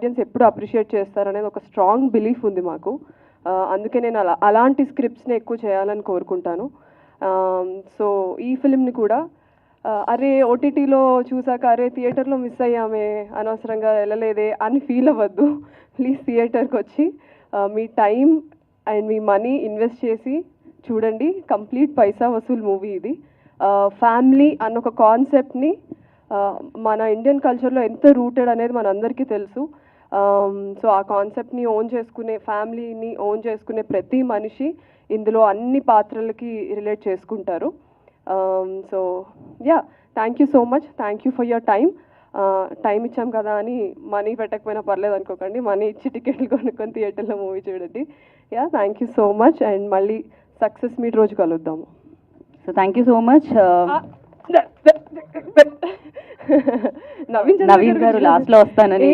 Audience ఎప్పుడు appreciate చేస్తారనేది ఒక స్ట్రాంగ్ బిలీఫ్ ఉంది మాకు. అందుకే నేను అలాంటి స్క్రిప్ట్స్ని ఎక్కువ చేయాలని కోరుకుంటాను. సో ఈ ఫిల్మ్ని కూడా అరే ఓటీటీలో చూసాక అరే థియేటర్లో మిస్ అయ్యామే, అనవసరంగా వెళ్ళలేదే అని ఫీల్ అవ్వద్దు. ప్లీజ్ థియేటర్కి వచ్చి మీ టైం అండ్ మీ మనీ ఇన్వెస్ట్ చేసి చూడండి. కంప్లీట్ పైసా వసూల్ మూవీ ఇది. ఫ్యామిలీ అన్న ఒక కాన్సెప్ట్ని మన ఇండియన్ కల్చర్లో ఎంత రూటెడ్ అనేది మనందరికీ తెలుసు. సో ఆ కాన్సెప్ట్ని ఓన్ చేసుకునే, ఫ్యామిలీని ఓన్ చేసుకునే ప్రతి మనిషి ఇందులో అన్ని పాత్రలకి రిలేట్ చేసుకుంటారు. So yeah, thank you so much. Thank you for your time ఇచ్చాం కదా అని మనీ పెట్టకపోయినా పర్లేదు అనుకోకండి. మనీ ఇచ్చి టికెట్లు కొనుక్కొని థియేటర్లో మూవీ చూడండి. Yeah, thank you so much. And మళ్ళీ సక్సెస్ మీట్ రోజు కలుద్దాము. So thank you so much. Naveen గారు లాస్ట్లో వస్తానని